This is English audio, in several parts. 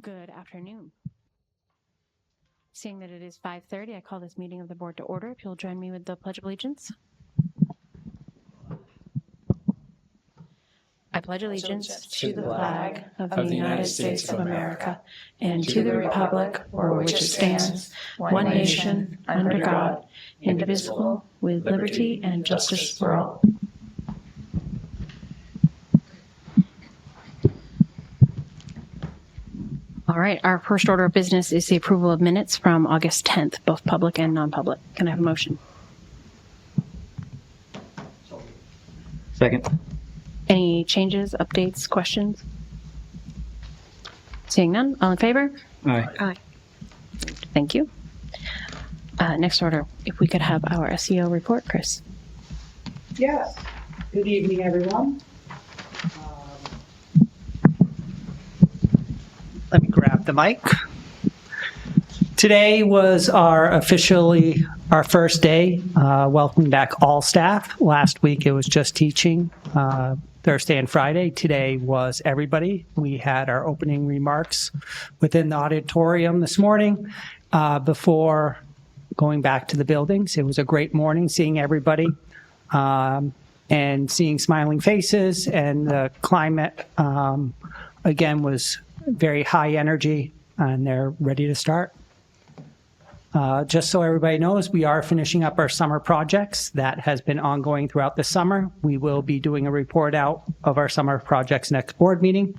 Good afternoon. Seeing that it is 5:30, I call this meeting of the board to order. If you'll join me with the Pledge of Allegiance. I pledge allegiance to the flag of the United States of America and to the republic for which it stands, one nation, under God, indivisible, with liberty and justice for all. All right, our first order of business is the approval of minutes from August 10th, both public and non-public. Can I have a motion? Second. Any changes, updates, questions? Seeing none, all in favor? Aye. Aye. Thank you. Next order, if we could have our SEO report, Chris. Yes. Good evening, everyone. Let me grab the mic. Today was officially our first day. Welcome back all staff. Last week it was just teaching, Thursday and Friday. Today was everybody. We had our opening remarks within the auditorium this morning before going back to the buildings. It was a great morning seeing everybody and seeing smiling faces, and the climate again was very high energy, and they're ready to start. Just so everybody knows, we are finishing up our summer projects. That has been ongoing throughout the summer. We will be doing a report out of our summer projects next board meeting.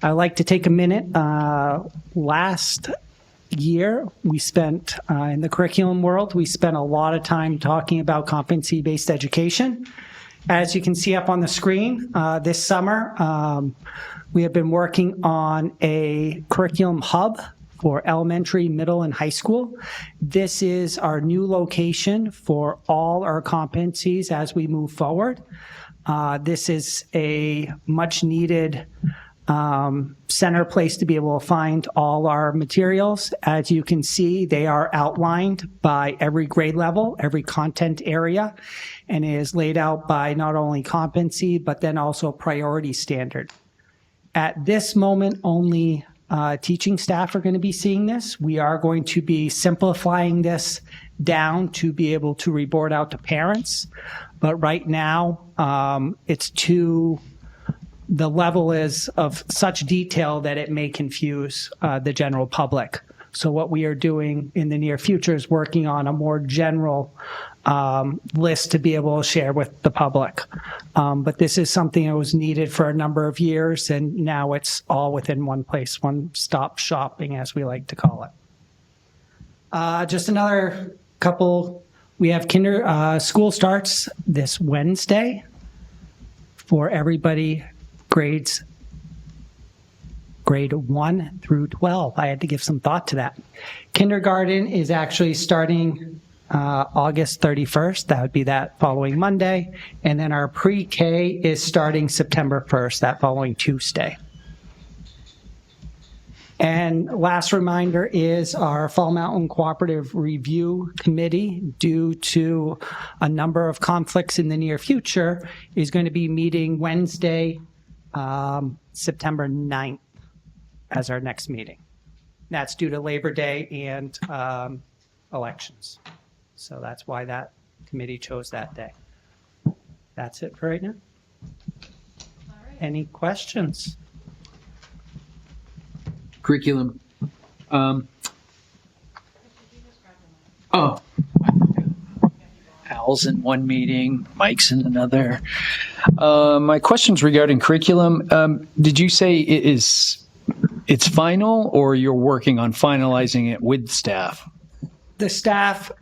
I'd like to take a minute. Last year, we spent, in the curriculum world, we spent a lot of time talking about competency-based education. As you can see up on the screen, this summer, we have been working on a curriculum hub for elementary, middle, and high school. This is our new location for all our competencies as we move forward. This is a much needed center place to be able to find all our materials. As you can see, they are outlined by every grade level, every content area, and it is laid out by not only competency, but then also priority standard. At this moment, only teaching staff are going to be seeing this. We are going to be simplifying this down to be able to report out to parents. But right now, the level is of such detail that it may confuse the general public. So what we are doing in the near future is working on a more general list to be able to share with the public. But this is something that was needed for a number of years, and now it's all within one place, one-stop shopping, as we like to call it. Just another couple, we have school starts this Wednesday for everybody, grade 1 through 12. I had to give some thought to that. Kindergarten is actually starting August 31st. That would be that following Monday. And then our pre-K is starting September 1st, that following Tuesday. And last reminder is our Fall Mountain Cooperative Review Committee, due to a number of conflicts in the near future, is going to be meeting Wednesday, September 9th as our next meeting. That's due to Labor Day and elections. So that's why that committee chose that day. That's it for right now. All right. Any questions? Curriculum. Al's in one meeting, Mike's in another. My question's regarding curriculum. Did you say it's final, or you're working on finalizing it with staff? The staff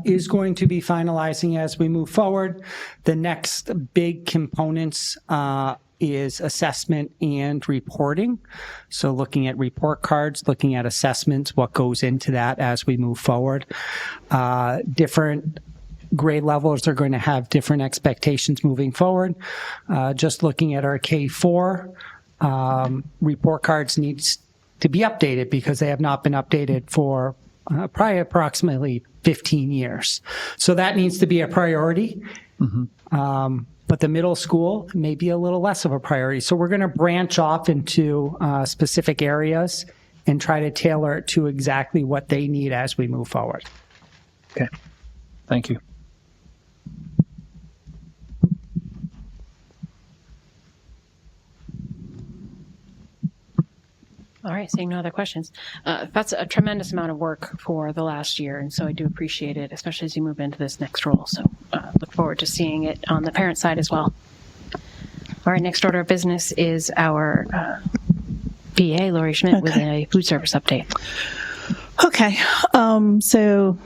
is going to be finalizing as we move forward. The next big components is assessment and reporting. So looking at report cards, looking at assessments, what goes into that as we move forward. Different grade levels are going to have different expectations moving forward. Just looking at our K4, report cards needs to be updated because they have not been updated for probably approximately 15 years. So that needs to be a priority. Mm-hmm. but the middle school may be a little less of a priority. So we're going to branch off into specific areas and try to tailor it to exactly what they need as we move forward. Okay. Thank you. All right, seeing no other questions. That's a tremendous amount of work for the last year, and so I do appreciate it, especially as you move into this next role. So look forward to seeing it on the parent side as well. All right, next order of business is our VA, Lori Schmidt, with a food service update. Okay, so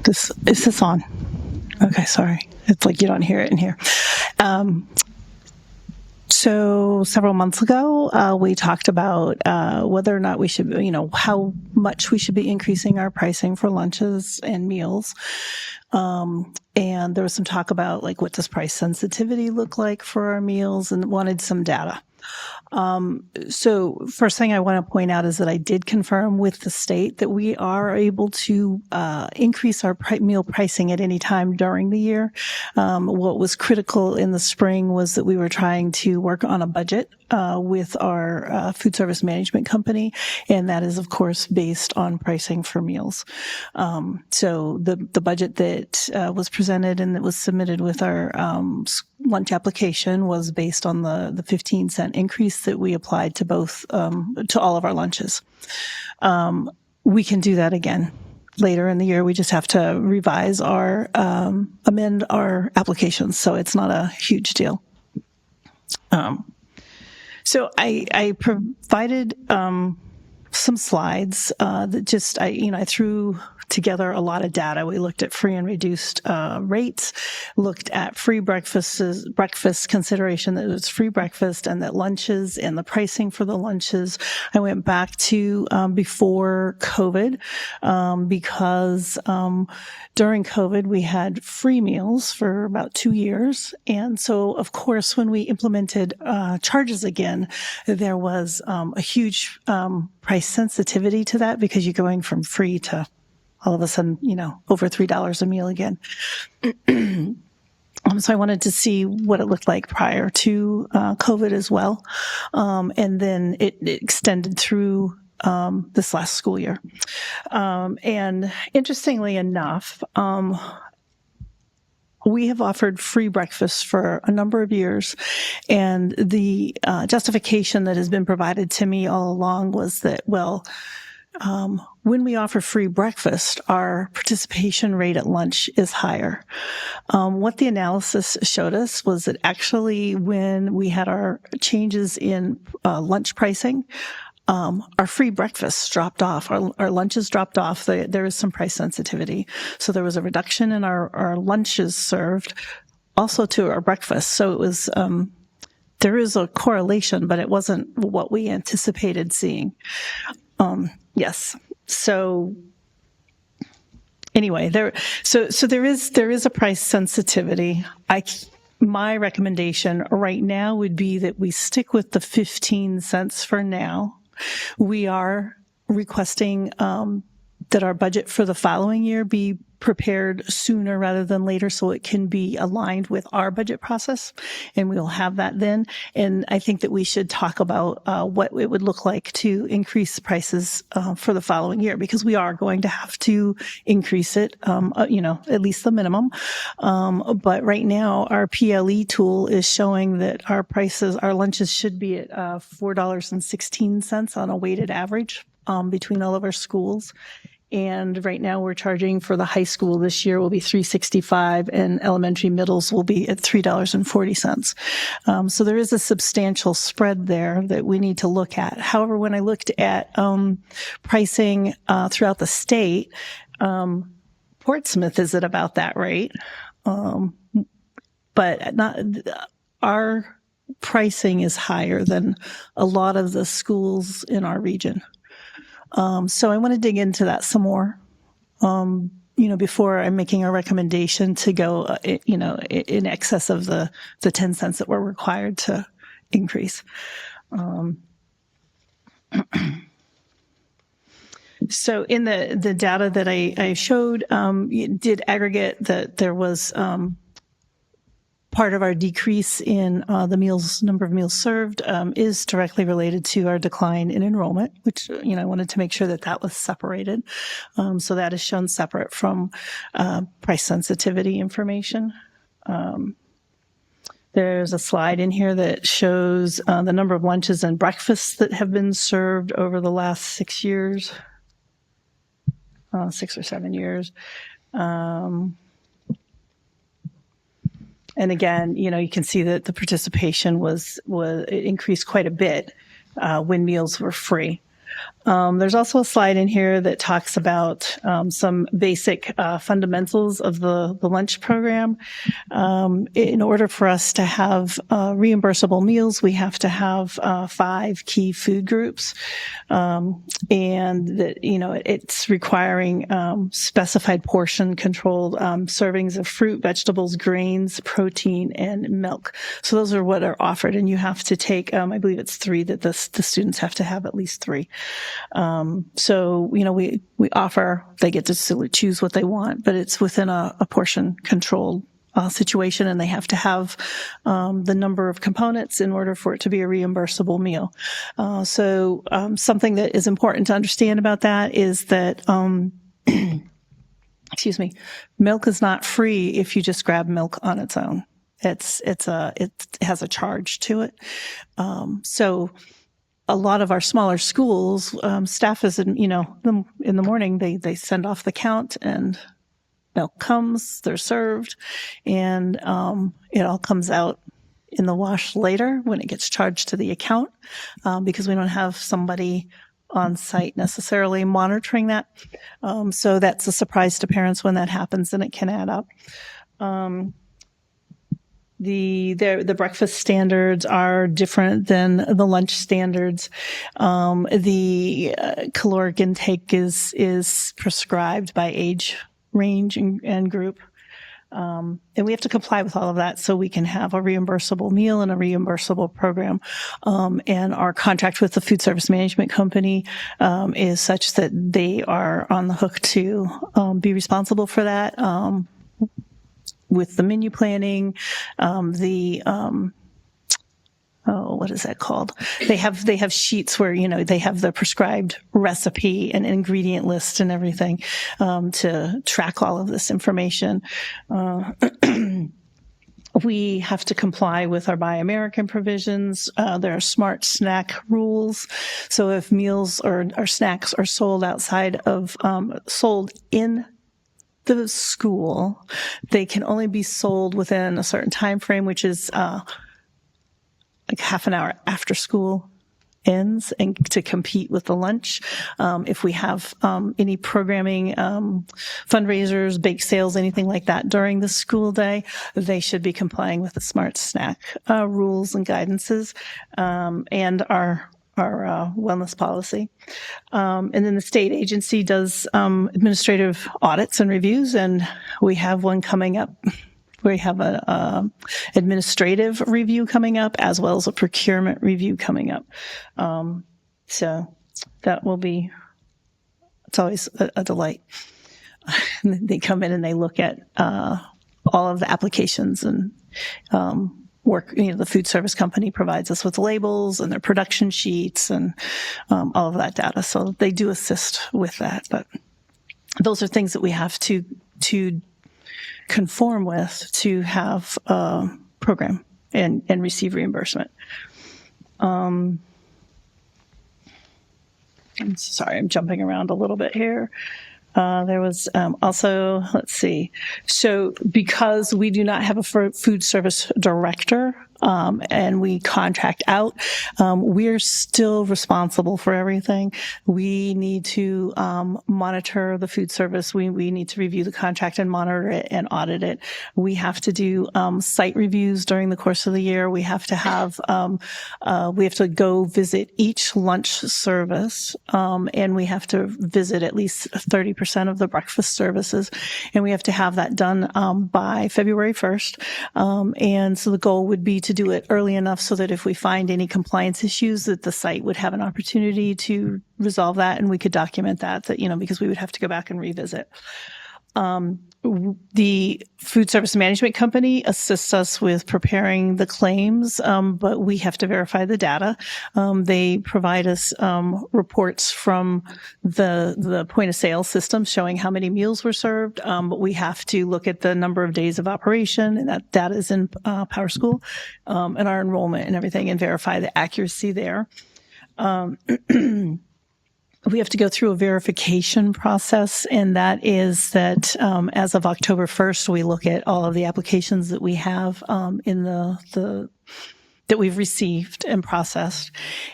is this on? Okay, sorry. It's like you don't hear it in here. So several months ago, we talked about whether or not we should, how much we should be increasing our pricing for lunches and meals. And there was some talk about like what does price sensitivity look like for our meals, and wanted some data. So first thing I want to point out is that I did confirm with the state that we are able to increase our meal pricing at any time during the year. What was critical in the spring was that we were trying to work on a budget with our food service management company, and that is, of course, based on pricing for meals. So the budget that was presented and that was submitted with our lunch application was based on the 15-cent increase that we applied to both to all of our lunches. We can do that again later in the year. We just have to revise our amend our applications, so it's not a huge deal. So I provided some slides that just I threw together a lot of data. We looked at free and reduced rates, looked at free breakfast consideration, that it was free breakfast, and that lunches and the pricing for the lunches. I went back to before COVID because during COVID we had free meals for about 2 years, and so of course when we implemented charges again, there was a huge price sensitivity to that, because you're going from free to all of a sudden, over $3 a meal again. So I wanted to see what it looked like prior to COVID as well. And then it extended through this last school year. And interestingly enough, we have offered free breakfast for a number of years, and the justification that has been provided to me all along was that, when we offer free breakfast, our participation rate at lunch is higher. What the analysis showed us was that actually when we had our changes in lunch pricing, our free breakfasts dropped off, our lunches dropped off. There is some price sensitivity. So there was a reduction in our lunches served, also to our breakfast. So it was, there is a correlation, but it wasn't what we anticipated seeing. Yes. So anyway, there is a price sensitivity. My recommendation right now would be that we stick with the 15 cents for now. We are requesting that our budget for the following year be prepared sooner rather than later, so it can be aligned with our budget process, and we'll have that then. And I think that we should talk about what it would look like to increase prices for the following year, because we are going to have to increase it, at least the minimum. But right now, our PLE tool is showing that our lunches should be at $4.16 on a weighted average between all of our schools. And right now we're charging for the high school this year will be $3.65, and elementary middles will be at $3.40. So there is a substantial spread there that we need to look at. However, when I looked at pricing throughout the state, Portsmouth is at about that rate, but not our pricing is higher than a lot of the schools in our region. So I want to dig into that some more, before I'm making a recommendation to go, in excess of the 10 cents that we're required to increase. So in the data that I showed, it did aggregate that there was, part of our decrease in the number of meals served is directly related to our decline in enrollment, which, I wanted to make sure that was separated. So that is shown separate from price sensitivity information. There's a slide in here that shows the number of lunches and breakfasts that have been served over the last 6 years, 6 or 7 years. And again, you can see that the participation it increased quite a bit when meals were free. There's also a slide in here that talks about some basic fundamentals of the lunch program. In order for us to have reimbursable meals, we have to have 5 key food groups, and that it's requiring specified portion-controlled servings of fruit, vegetables, grains, protein, and milk. So those are what are offered, and you have to take, I believe it's 3 that the students have to have at least 3. So, we offer, they get to choose what they want, but it's within a portion controlled situation, and they have to have the number of components in order for it to be a reimbursable meal. So something that is important to understand about that is that, excuse me, milk is not free if you just grab milk on its own. It has a charge to it. So a lot of our smaller schools, staff is, in the morning, they send off the count and milk comes, they're served, and it all comes out in the wash later when it gets charged to the account, because we don't have somebody on site necessarily monitoring that. So that's a surprise to parents when that happens, and it can add up. The breakfast standards are different than the lunch standards. The caloric intake is prescribed by age range and group. And we have to comply with all of that so we can have a reimbursable meal and a reimbursable program. And our contract with the food service management company is such that they are on the hook to be responsible for that. With the menu planning, what is that called? They have sheets where, they have the prescribed recipe and ingredient list and everything, to track all of this information. We have to comply with our Buy American provisions. There are smart snack rules. So if meals or snacks are sold sold in the school, they can only be sold within a certain time frame, which is like half an hour after school ends, and to compete with the lunch. If we have any programming, fundraisers, bake sales, anything like that during the school day, they should be complying with the smart snack rules and guidances, and our wellness policy. And then the state agency does administrative audits and reviews, and we have one coming up. We have a administrative review coming up, as well as a procurement review coming up. So that will be, it's always a delight. They come in and they look at all of the applications and work. The food service company provides us with labels and their production sheets and all of that data. So they do assist with that. But those are things that we have to conform with to have a program and receive reimbursement. I'm sorry, I'm jumping around a little bit here. There was also, let's see. So because we do not have a food service director, and we contract out, we're still responsible for everything. We need to monitor the food service. We need to review the contract and monitor it and audit it. We have to do site reviews during the course of the year. We have to have go visit each lunch service, and we have to visit at least 30% of the breakfast services, and we have to have that done by February 1st. And so the goal would be to do it early enough so that if we find any compliance issues, that the site would have an opportunity to resolve that, and we could document that, because we would have to go back and revisit. The food service management company assists us with preparing the claims, but we have to verify the data. They provide us reports from the point of sale system showing how many meals were served, but we have to look at the number of days of operation, and that data is in PowerSchool, and our enrollment and everything, and verify the accuracy there. We have to go through a verification process, and that is that as of October 1st, we look at all of the applications that we have in that we've received and processed,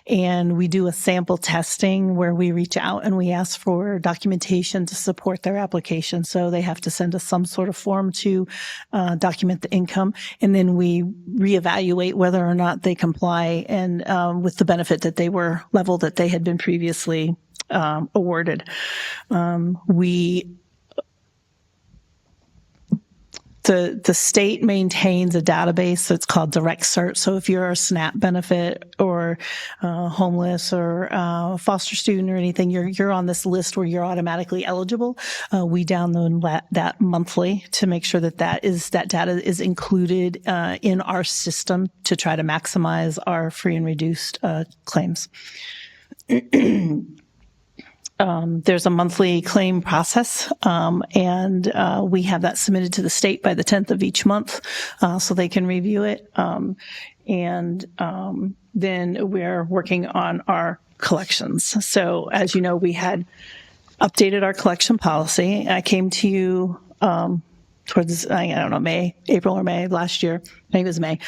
and we do a sample testing where we reach out and we ask for documentation to support their application. So they have to send us some sort of form to document the income, and then we reevaluate whether or not they comply and with the benefit that they were level that they had been previously awarded. The state maintains a database that's called Direct Cert. So if you're a SNAP benefit or homeless or foster student or anything, you're on this list where you're automatically eligible. We download that monthly to make sure that that data is included in our system to try to maximize our free and reduced claims. There's a monthly claim process, and we have that submitted to the state by the 10th of each month, so they can review it. Then we're working on our collections. So as you know, we had updated our collection policy. I came to you towards, I don't know, April or May of last year. I think it was May.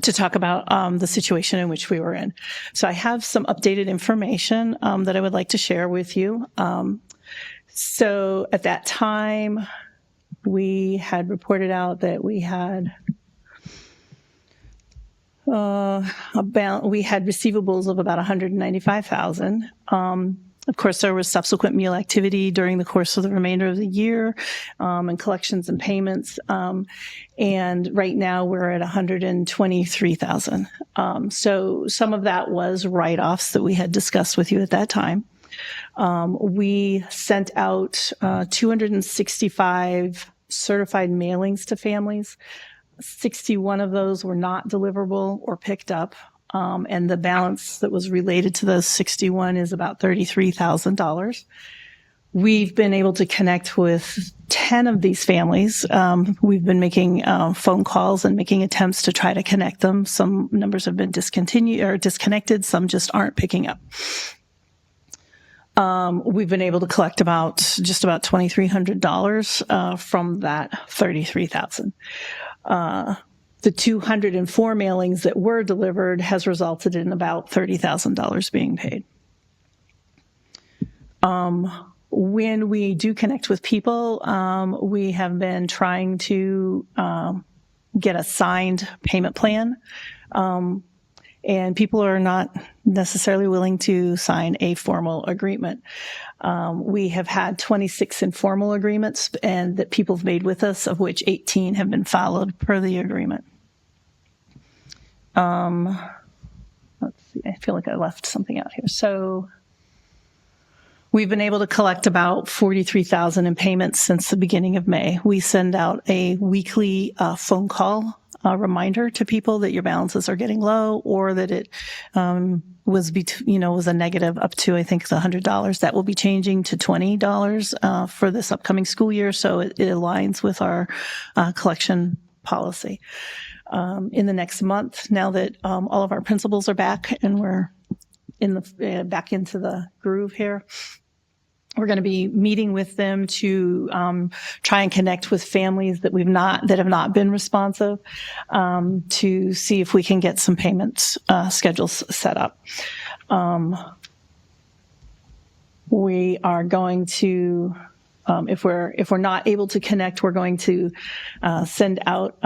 To talk about the situation in which we were in. So I have some updated information that I would like to share with you. So at that time, we had reported out that we had receivables of about $195,000. Of course, there was subsequent meal activity during the course of the remainder of the year, and collections and payments. And right now we're at $123,000. So some of that was write-offs that we had discussed with you at that time. We sent out 265 certified mailings to families. 61 of those were not deliverable or picked up. And the balance that was related to those 61 is about $33,000. We've been able to connect with 10 of these families. We've been making phone calls and making attempts to try to connect them. Some numbers have been disconnected. Some just aren't picking up. We've been able to collect just about $2,300 from that $33,000. The 204 mailings that were delivered has resulted in about $30,000 being paid. When we do connect with people, we have been trying to get a signed payment plan, and people are not necessarily willing to sign a formal agreement. We have had 26 informal agreements and that people have made with us, of which 18 have been followed per the agreement. Let's see, I feel like I left something out here. So we've been able to collect about $43,000 in payments since the beginning of May. We send out a weekly phone call reminder to people that your balances are getting low, or that it was a negative up to, I think, the $100. That will be changing to $20 for this upcoming school year, so it aligns with our collection policy. In the next month, now that all of our principals are back and we're back into the groove here, we're going to be meeting with them to try and connect with families that have not been responsive, to see if we can get some payments schedules set up. We are going to, if we're not able to connect, we're going to send out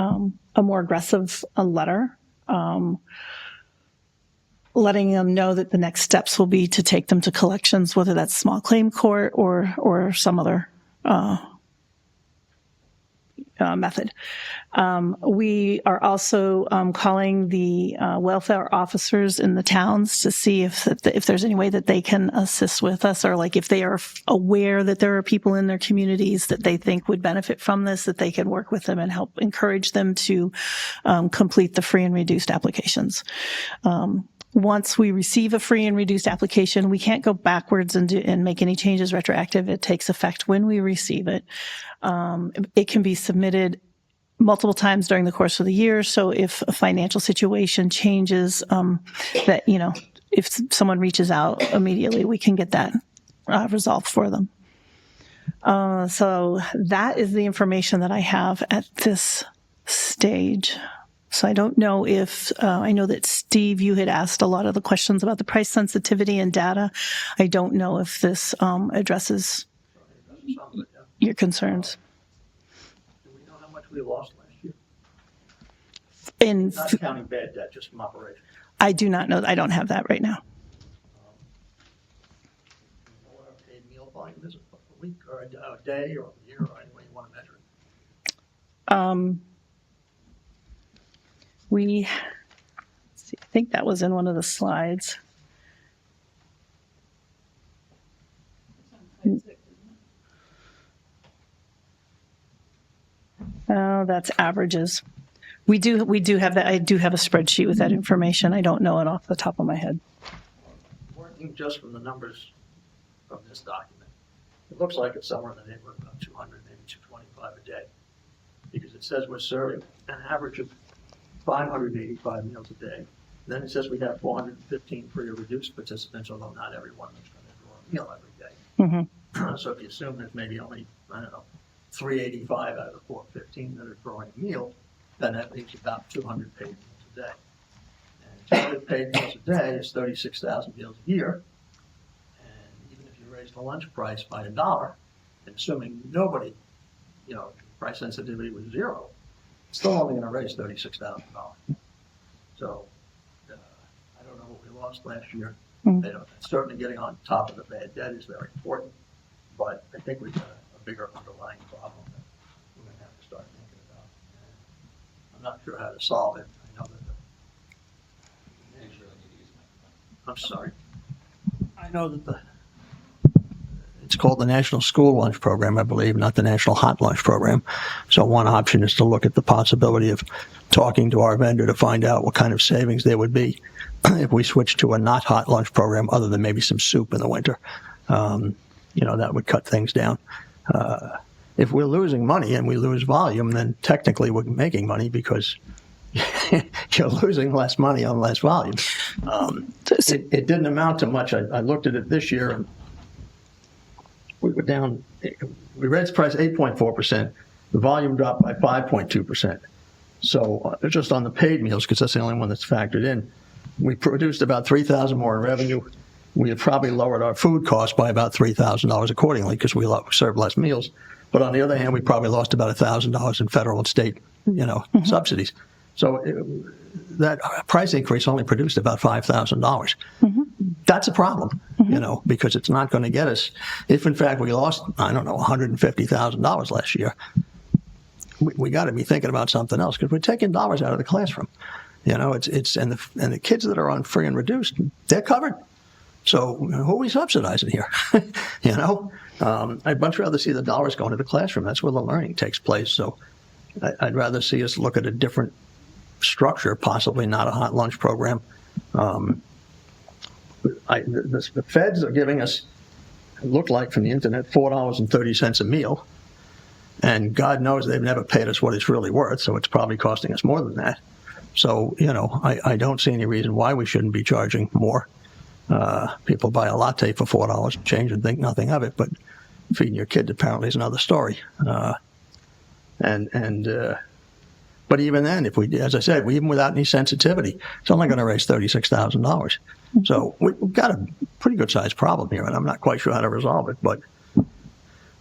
a more aggressive letter, letting them know that the next steps will be to take them to collections, whether that's small claim court or some other method. We are also calling the welfare officers in the towns to see if there's any way that they can assist with us, or like if they are aware that there are people in their communities that they think would benefit from this, that they can work with them and help encourage them to complete the free and reduced applications. Once we receive a free and reduced application, we can't go backwards and make any changes retroactive. It takes effect when we receive it. It can be submitted multiple times during the course of the year. So if a financial situation changes, that, if someone reaches out immediately, we can get that resolved for them. So that is the information that I have at this stage. So I don't know if, I know that Steve, you had asked a lot of the questions about the price sensitivity and data. I don't know if this addresses your concerns. Do we know how much we lost last year? Not counting bad debt, just from operations. I do not know. I don't have that right now. What our paid meal volume is a week or a day or a year or any way you want to measure it? I think that was in one of the slides. Oh, that's averages. We do have that. I do have a spreadsheet with that information. I don't know it off the top of my head. Working just from the numbers from this document, it looks like it's somewhere in the neighborhood of about 200, maybe 225 a day, because it says we're serving an average of 585 meals a day. Then it says we have 415 free or reduced participants, although not everyone is going to draw a meal every day. Mm-hmm. So if you assume there's maybe only, 385 out of the 415 that are drawing a meal, then that leaves about 200 paid meals a day. And 200 paid meals a day is 36,000 meals a year. And even if you raise the lunch price by $1, and assuming nobody, price sensitivity was 0, it's still only going to raise $36,000. So I don't know what we lost last year. Certainly getting on top of the bad debt is very important, but I think we've got a bigger underlying problem that we're going to have to start thinking about. And I'm not sure how to solve it. I know that I'm sorry. I know that it's called the National School Lunch Program, I believe, not the National Hot Lunch Program. So one option is to look at the possibility of talking to our vendor to find out what kind of savings there would be if we switched to a not hot lunch program, other than maybe some soup in the winter. That would cut things down. If we're losing money and we lose volume, then technically we're making money because you're losing less money on less volume. It didn't amount to much. I looked at it this year, and we were down. We raised the price 8.4%. The volume dropped by 5.2%. So just on the paid meals, because that's the only one that's factored in, we produced about $3,000 more in revenue. We had probably lowered our food costs by about $3,000 accordingly because we served less meals. But on the other hand, we probably lost about $1,000 in federal and state, subsidies. So that price increase only produced about $5,000. That's a problem, because it's not going to get us. If in fact we lost, $150,000 last year, we got to be thinking about something else, because we're taking dollars out of the classroom. It's and the kids that are on free and reduced, they're covered. So who are we subsidizing here? I'd much rather see the dollars going to the classroom. That's where the learning takes place. So I'd rather see us look at a different structure, possibly not a hot lunch program. The feds are giving us, it looked like from the internet, $4.30 a meal. And God knows they've never paid us what it's really worth, so it's probably costing us more than that. So, I don't see any reason why we shouldn't be charging more. People buy a latte for $4 and change and think nothing of it, but feeding your kids apparently is another story. But even then, if we, as I said, even without any sensitivity, it's only going to raise $36,000. So we've got a pretty good sized problem here, and I'm not quite sure how to resolve it, but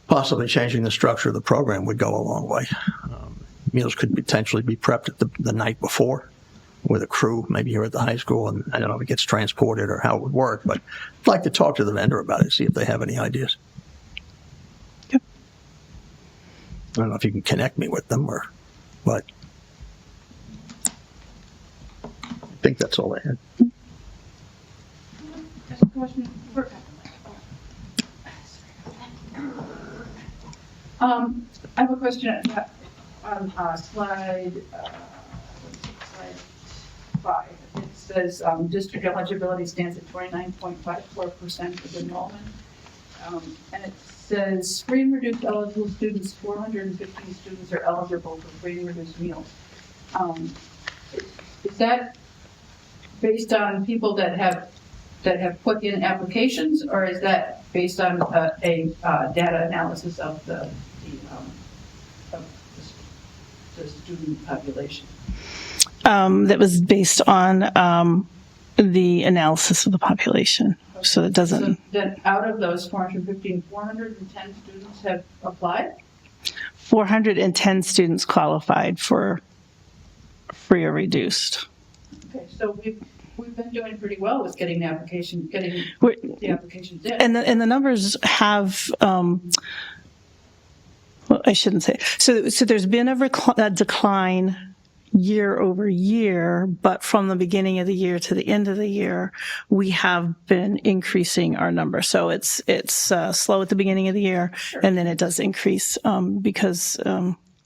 possibly changing the structure of the program would go a long way. Meals could potentially be prepped the night before with a crew, maybe here at the high school, and I don't know if it gets transported or how it would work, but I'd like to talk to the vendor about it, see if they have any ideas. don't know if you can connect me with them but I think that's all I had. I have a question on slide 5. It says district eligibility stands at 29.54% of enrollment. And it says free and reduced eligible students, 415 students are eligible for free and reduced meals. Is that based on people that have put in applications, or is that based on a data analysis of the student population? That was based on the analysis of the population. Okay. So it doesn't. So then out of those 415, 410 students have applied? 410 students qualified for free or reduced. Okay, so we've been doing pretty well with getting the applications in. And the numbers have, well, I shouldn't say. So there's been a decline year over year, but from the beginning of the year to the end of the year, we have been increasing our number. So it's slow at the beginning of the year, sure. And then it does increase because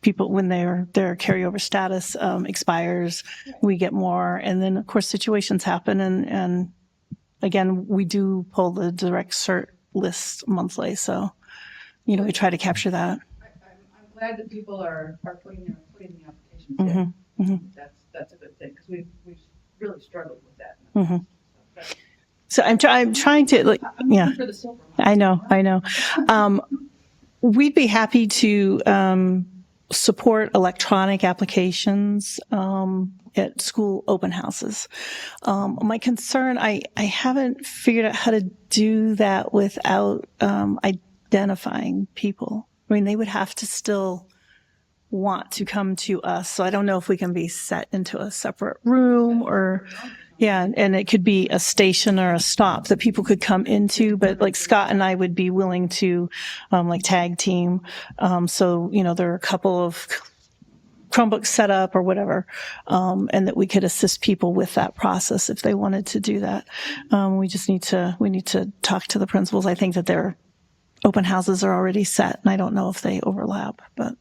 people, when their carryover status expires, we get more. And then, of course, situations happen. And again, we do pull the direct cert list monthly. So, we try to capture that. I'm glad that people are putting the applications Mm-hmm. in. Mm-hmm. That's a good thing, because we've really struggled with that. Mm-hmm. So I'm trying to, yeah. For the silver. I know. We'd be happy to support electronic applications at school open houses. My concern, I haven't figured out how to do that without identifying people. I mean, they would have to still want to come to us. So I don't know if we can be set into a separate room or, yeah, and it could be a station or a stop that people could come into, but like Scott and I would be willing to, tag team. So, there are a couple of Chromebooks set up or whatever, and that we could assist people with that process if they wanted to do that. We need to talk to the principals. I think that their open houses are already set, and I don't know if they overlap, but.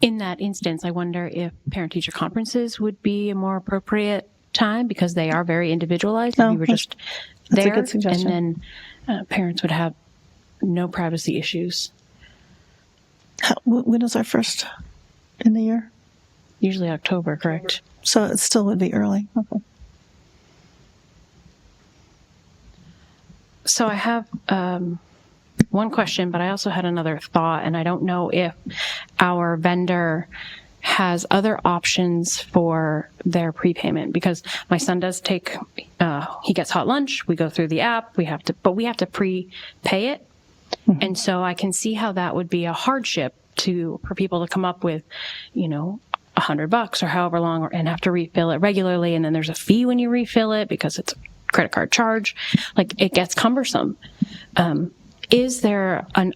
In that instance, I wonder if parent-teacher conferences would be a more appropriate time, because they are very individualized. Oh, we were just that's there, a good suggestion. and then parents would have no privacy issues. When is our first in the year? Usually October, correct? So it still would be early. Okay. So I have one question, but I also had another thought, and I don't know if our vendor has other options for their prepayment, because my son does take, he gets hot lunch, we go through the app, we have to prepay it. Mm-hmm. And so I can see how that would be a hardship for people to come up with, $100 or however long, and have to refill it regularly. And then there's a fee when you refill it because it's a credit card charge. Like, it gets cumbersome. Is there an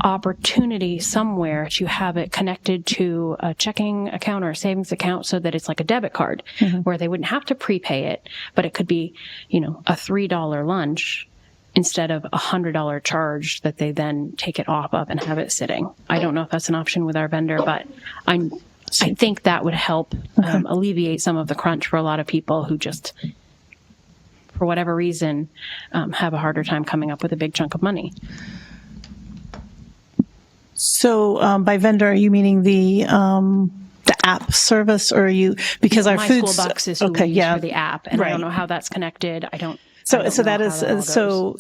opportunity somewhere to have it connected to a checking account or a savings account so that it's like a debit card, mm-hmm. where they wouldn't have to prepay it, but it could be, a $3 lunch instead of a $100 charge that they then take it off of and have it sitting? I don't know if that's an option with our vendor, but I think that would help alleviate some of the crunch for a lot of people who just, for whatever reason, have a harder time coming up with a big chunk of money. So by vendor, are you meaning the app service, or are you, because our My food School Bucks is who we use for the app, and right. I don't know how that's connected. So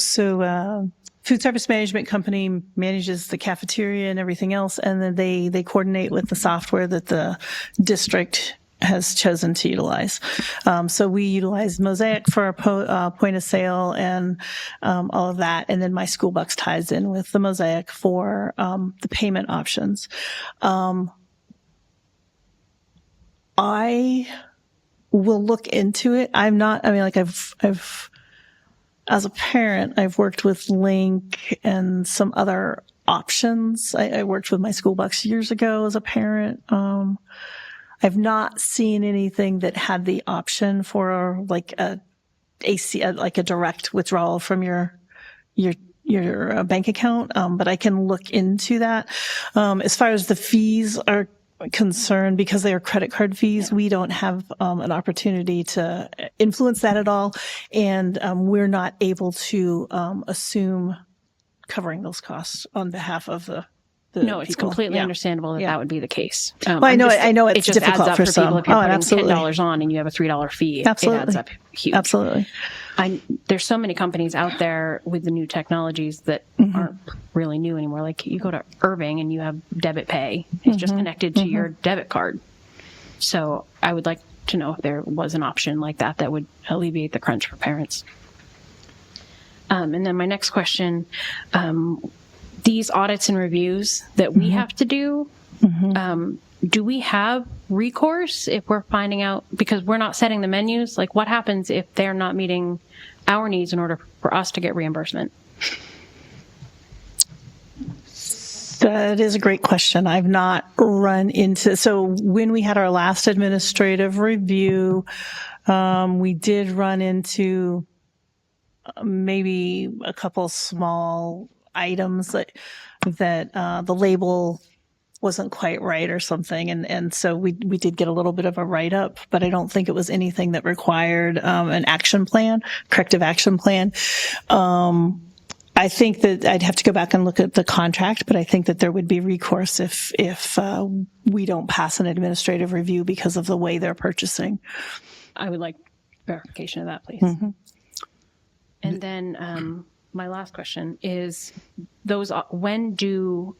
food service management company manages the cafeteria and everything else, and then they coordinate with the software that the district has chosen to utilize. So we utilize Mosaic for our point of sale and all of that. And then My School Bucks ties in with the Mosaic for the payment options. I will look into it. I've as a parent, I've worked with Link and some other options. I worked with my school bucks years ago as a parent. I've not seen anything that had the option for like like a direct withdrawal from your bank account, but I can look into that. As far as the fees are concerned, because they are credit card fees, we don't have an opportunity to influence that at all, and we're not able to assume covering those costs on behalf of the No, it's people. completely Yeah. understandable that Yeah. that would be the case. Well, I know it's it just difficult adds up for for some. people if you're Oh, putting absolutely. $10 on and you have a $3 fee. It adds Absolutely. up huge. Absolutely. There's so many companies out there with the new technologies that Mm-hmm. aren't really new anymore. Like you go to Irving and you have debit pay. It's just connected to your debit card. So I would like to know if there was an option like that that would alleviate the crunch for parents. And then my next question, these audits and reviews that we have to do, do we have recourse if we're finding out, because we're not setting the menus, like what happens if they're not meeting our needs in order for us to get reimbursement? That is a great question. I've not run into, so when we had our last administrative review, we did run into maybe a couple small items that the label wasn't quite right or something. And so we did get a little bit of a write-up, but I don't think it was anything that required an action plan, corrective action plan. I think that I'd have to go back and look at the contract, but I think that there would be recourse if we don't pass an administrative review because of the way they're purchasing. I would like verification of that, please. And then my last question is, when do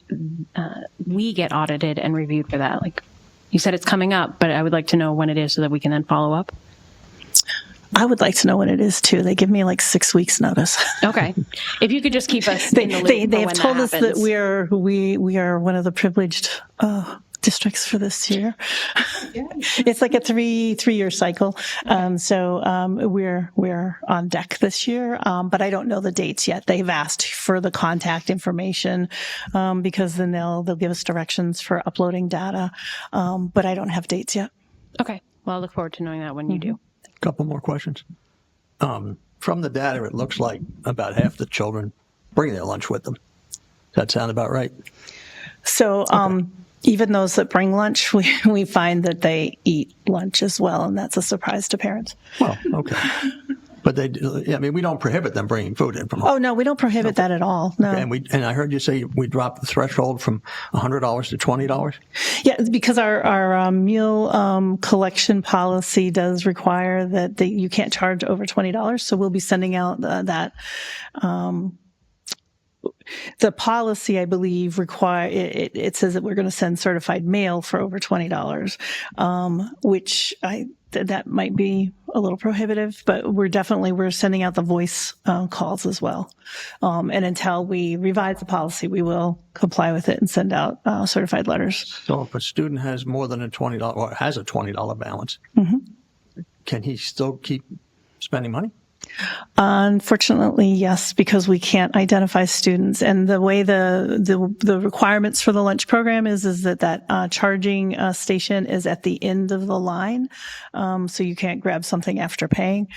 we get audited and reviewed for that? Like you said, it's coming up, but I would like to know when it is so that we can then follow up. I would like to know when it is too. They give me like 6 weeks notice. Okay. If you could just keep us in the loop. They have when told us that happens. we are one of the privileged districts for this year. It's like a three-year cycle. So we're on deck this year, but I don't know the dates yet. They've asked for the contact information because then they'll give us directions for uploading data, but I don't have dates yet. Okay. Well, I look forward to knowing that when you do. Couple more questions. From the data, it looks like about half the children bring their lunch with them. Does that sound about right? So even those that bring lunch, we find that they eat lunch as well, and that's a surprise to parents. Well, okay. But we don't prohibit them bringing food in from home. Oh, no, we don't prohibit that at all. No. And I heard you say we dropped the threshold from $100 to $20. Yeah, because our meal collection policy does require that you can't charge over $20. So we'll be sending out that. The policy, I believe, it says that we're going to send certified mail for over $20, which that might be a little prohibitive, but we're sending out the voice calls as well. And until we revise the policy, we will comply with it and send out certified letters. So if a student has more than a $20 or has a $20 balance, can he still keep spending money? Unfortunately, yes, because we can't identify students, and the way the requirements for the lunch program is that charging station is at the end of the line, so you can't grab something after paying.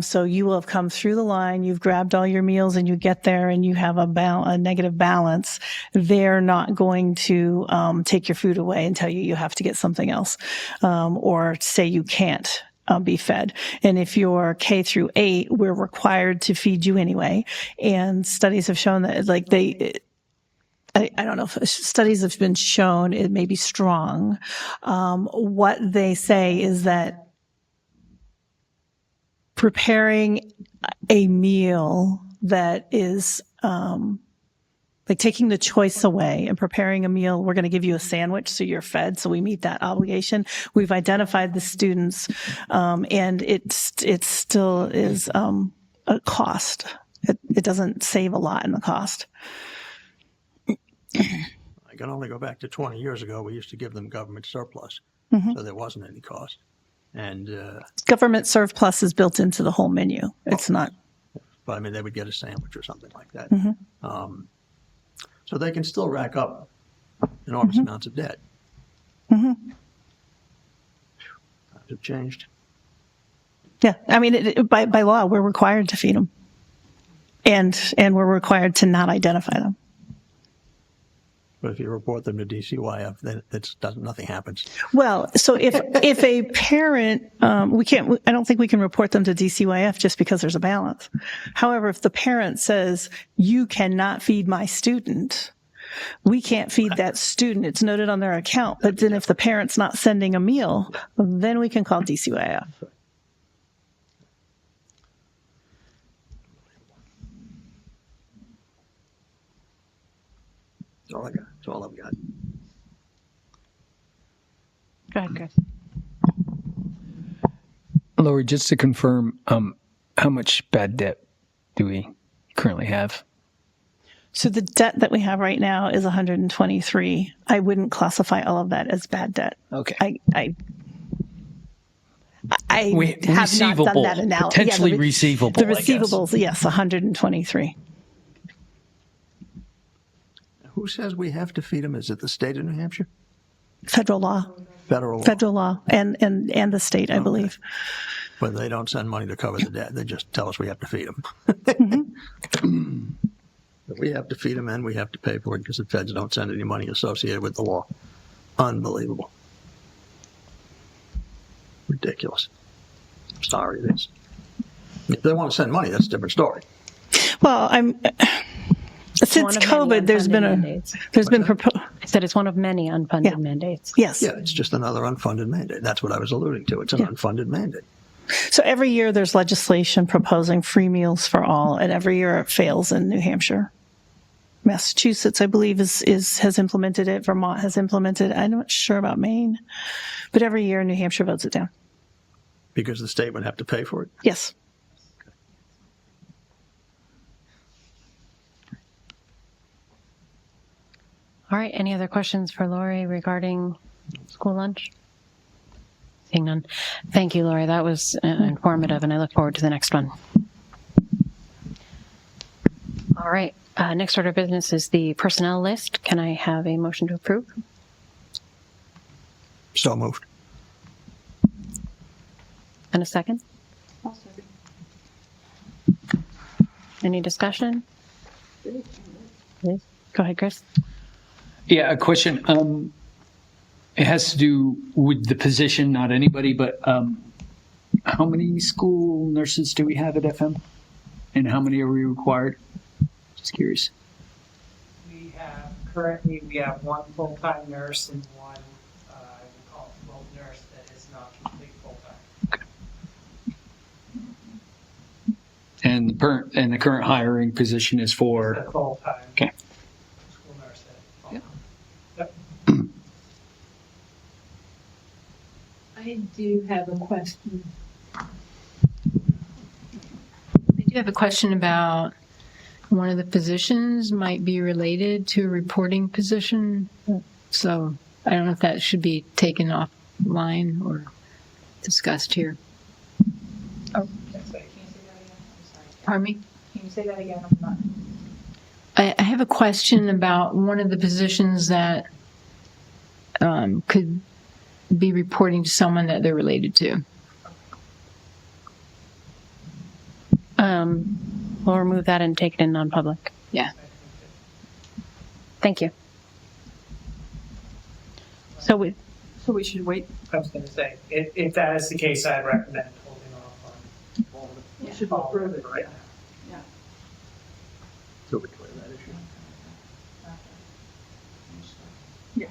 So you will have come through the line, you've grabbed all your meals, and you get there and you have a negative balance. They're not going to take your food away and tell you have to get something else, or say you can't be fed. And if you're K through 8, we're required to feed you anyway. And studies have shown that, I don't know if studies have been shown, it may be strong. What they say is that preparing a meal that is, like taking the choice away and preparing a meal, we're going to give you a sandwich so you're fed, so we meet that obligation. We've identified the students, and it still is a cost. It doesn't save a lot in the cost. I can only go back to 20 years ago. We used to give them government surplus, so there wasn't any cost. And Government surplus is built into the whole menu. It's not. but I mean, they would get a sandwich or something like that. Mm-hmm. So they can still rack up enormous amounts of debt. Mm-hmm. Times have changed. Yeah, I mean, by law, we're required to feed them, and we're required to not identify them. But if you report them to DCYF, then nothing happens. Well, so if a parent, I don't think we can report them to DCYF just because there's a balance. However, if the parent says, you cannot feed my student, we can't feed that student. It's noted on their account. But then if the parent's not sending a meal, then we can call DCYF. That's all I got. That's all I've got. Go ahead, Chris. Lori, just to confirm, how much bad debt do we currently have? So the debt that we have right now is 123. I wouldn't classify all of that as bad debt. Okay. I have not done that analysis. Potentially receivable. The receivables, yes, 123. Who says we have to feed them? Is it the state of New Hampshire? Federal law. Federal law. Federal law and the state, I believe. But they don't send money to cover the debt. They just tell us we have to feed them. But we have to feed them and we have to pay for it because the feds don't send any money associated with the law. Unbelievable. Ridiculous. Sorry, it is. If they want to send money, that's a different story. Well, since COVID, there's been I said it's one of many unfunded mandates. Yes. Yeah, it's just another unfunded mandate. That's what I was alluding to. It's an unfunded mandate. So every year there's legislation proposing free meals for all, and every year it fails in New Hampshire. Massachusetts, I believe, has implemented it. Vermont has implemented it. I'm not sure about Maine, but every year New Hampshire votes it down. Because the state would have to pay for it? Yes. All right. Any other questions for Lori regarding school lunch? Seeing none. Thank you, Lori. That was informative, and I look forward to the next one. All right. Next order of business is the personnel list. Can I have a motion to approve? So moved. And a second? I'll second. Any discussion? Please. Go ahead, Chris. Yeah, a question. It has to do with the position, not anybody, but how many school nurses do we have at FM? And how many are we required? Just curious. Currently we have one full-time nurse and one, we call it float nurse, that is not complete full-time. And the current hiring position is for? It's a full-time. Okay. School nurse. Yep. Yep. I do have a question. I do have a question about one of the positions might be related to a reporting position. So I don't know if that should be taken offline or discussed here. Oh. Can you say that again? I'm sorry. Pardon me? Can you say that again? I'm not. I have a question about one of the positions that could be reporting to someone that they're related to. We'll remove that and take it in non-public. Yeah. Thank you. So we should wait. I was going to say, if that is the case, I'd recommend holding off on. You should approve it, right? Yeah. So we clear that issue. Yeah.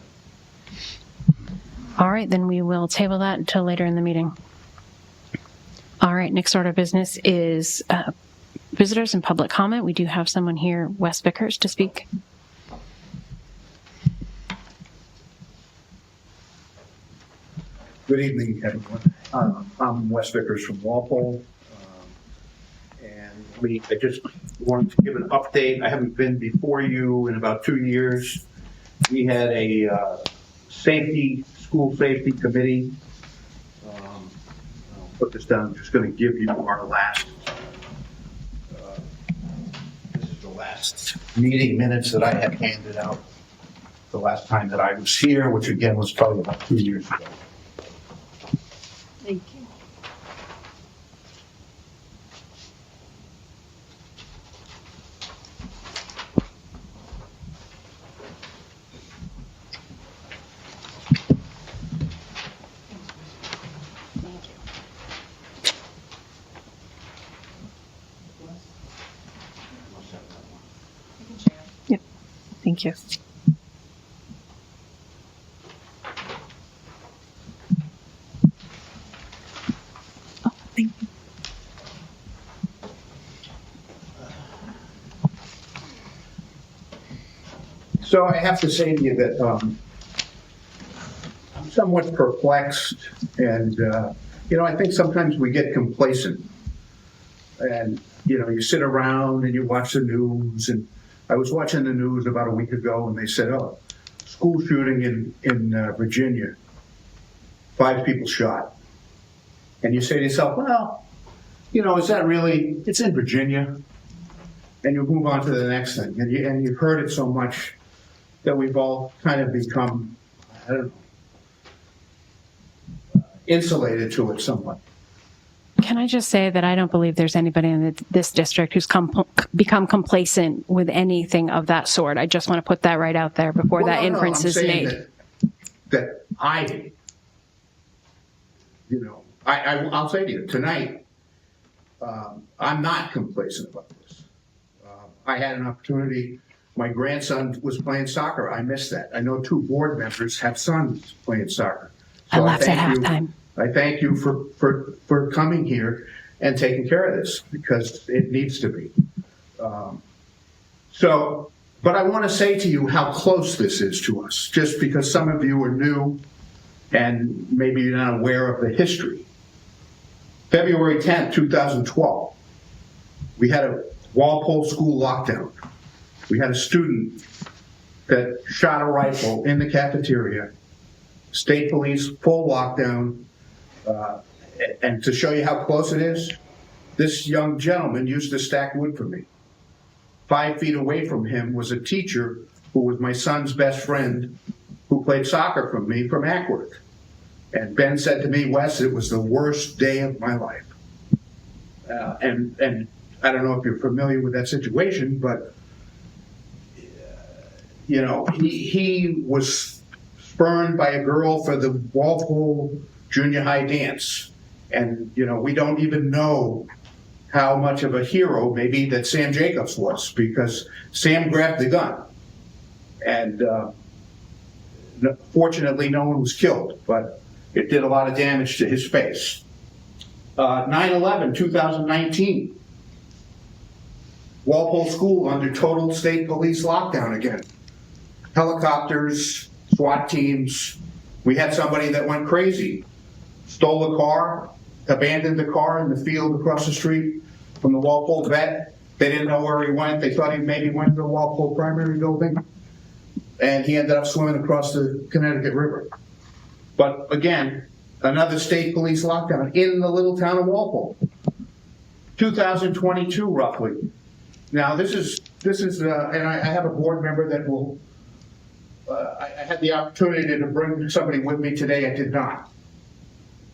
All right, then we will table that until later in the meeting. All right, next order of business is visitors and public comment. We do have someone here, Wes Vickers, to speak. Good evening, everyone. I'm Wes Vickers from Walpole. And I just wanted to give an update. I haven't been before you in about 2 years. We had a school safety committee. I'll put this down. I'm just going to give you our last last meeting minutes that I had handed out the last time that I was here, which again was probably about 2 years ago. Thank you. Thank you. Oh, thank you. So I have to say to you that I'm somewhat perplexed, and I think sometimes we get complacent, and you sit around and you watch the news. And I was watching the news about a week ago, and they said, "Oh, school shooting in Virginia, 5 people shot," and you say to yourself, "Well, is that really? It's in Virginia," and you move on to the next thing, and you've heard it so much that we've all kind of become, I don't know, insulated to it somewhat. Can I just say that I don't believe there's anybody in this district who's become complacent with anything of that sort. I just want to put that right out there before that inference is made. That I'll say to you tonight, I'm not complacent about this. I had an opportunity. My grandson was playing soccer. I missed that. I know 2 board members have sons playing soccer. I So left at thank you. halftime. I thank you for coming here and taking care of this, because it needs to be. But I want to say to you how close this is to us, just because some of you are new and maybe you're not aware of the history. February 10th, 2012, we had a Walpole school lockdown. We had a student that shot a rifle in the cafeteria. State police, full lockdown. And to show you how close it is, this young gentleman used to stack wood for me. 5 feet away from him was a teacher who was my son's best friend, who played soccer for me from Ackworth. And Ben said to me, "Wes, it was the worst day of my life." And I don't know if you're familiar with that situation, but he was spurned by a girl for the Walpole junior high dance. And, we don't even know how much of a hero maybe that Sam Jacobs was, because Sam grabbed the gun. And fortunately, no one was killed, but it did a lot of damage to his face. 9/11, 2019. Walpole School under total state police lockdown again. Helicopters, SWAT teams. We had somebody that went crazy, stole a car, abandoned the car in the field across the street from the Walpole vet. They didn't know where he went. They thought he maybe went to the Walpole primary building, and he ended up swimming across the Connecticut River. But again, another state police lockdown in the little town of Walpole. 2022, roughly. Now this is, and I have a board member that will. I had the opportunity to bring somebody with me today. I did not.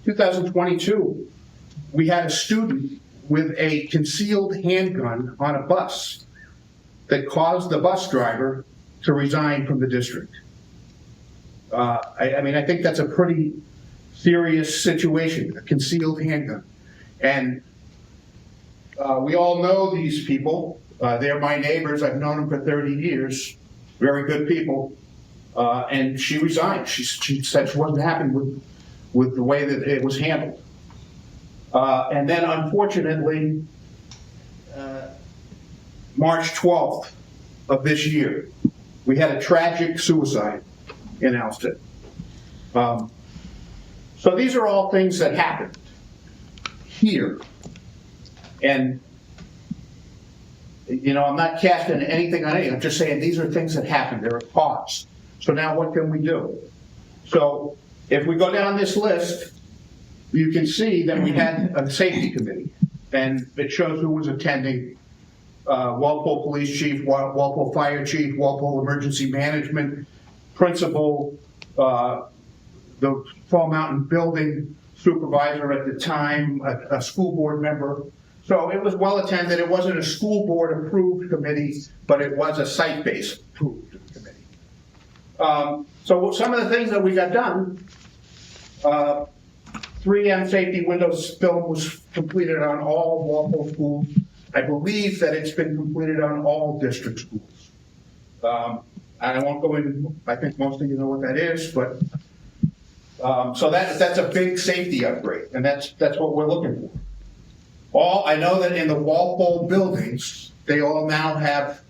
2022, we had a student with a concealed handgun on a bus that caused the bus driver to resign from the district. I think that's a pretty serious situation, a concealed handgun. And we all know these people. They're my neighbors. I've known them for 30 years. Very good people. And she resigned. She said she wasn't happy with the way that it was handled. And then, unfortunately, March 12th of this year, we had a tragic suicide in Alston. So these are all things that happened here. And, I'm not casting anything on anything. I'm just saying these are things that happened. There are causes. So now what can we do? So if we go down this list, you can see that we had a safety committee, and it shows who was attending Walpole Police Chief, Walpole Fire Chief, Walpole Emergency Management Principal, the Fall Mountain Building Supervisor at the time, a school board member. So it was well attended. It wasn't a school board approved committee, but it was a site-based approved committee. So some of the things that we got done, 3M safety windows film was completed on all Walpole schools. I believe that it's been completed on all district schools. I won't go into, I think most of you know what that is, but so that's a big safety upgrade, and that's what we're looking for. I know that in the Walpole buildings, they all now have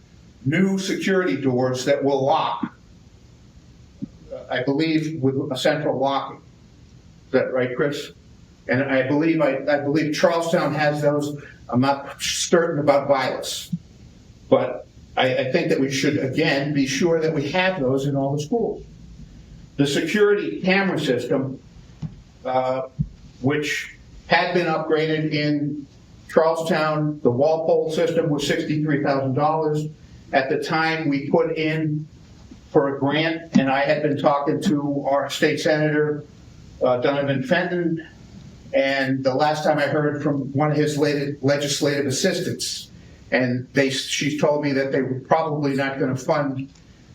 new security doors that will lock, I believe, with a central locking. Is that right, Chris? And I believe Charlestown has those. I'm not certain about Vilas, but I think that we should, again, be sure that we have those in all the schools. The security camera system, which had been upgraded in Charlestown, the Walpole system was $63,000. At the time, we put in for a grant, and I had been talking to our state senator, Donovan Fenton, and the last time I heard from one of his legislative assistants, and she told me that they were probably not going to fund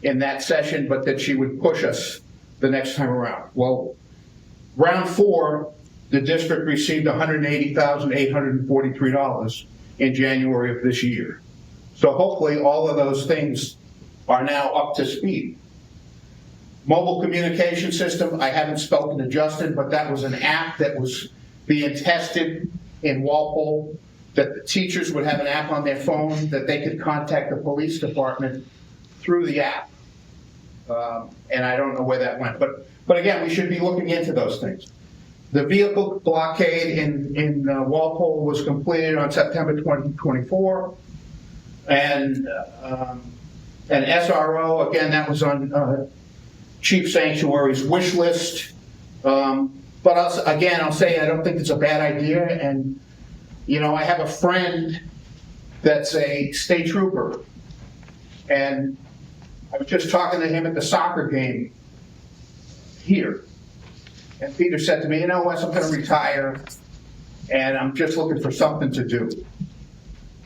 in that session, but that she would push us the next time around. Well, round 4, the district received $180,843 in January of this year. So hopefully all of those things are now up to speed. Mobile communication system, I haven't spoken to Justin, but that was an app that was being tested in Walpole, that the teachers would have an app on their phone that they could contact the police department through the app. And I don't know where that went, but again, we should be looking into those things. The vehicle blockade in Walpole was completed on September 2024, and an SRO, again, that was on Chief Sanctuary's wish list. But I'll say I don't think it's a bad idea, and I have a friend that's a state trooper, and I was just talking to him at the soccer game here. And Peter said to me, Wes, I'm going to retire, and I'm just looking for something to do.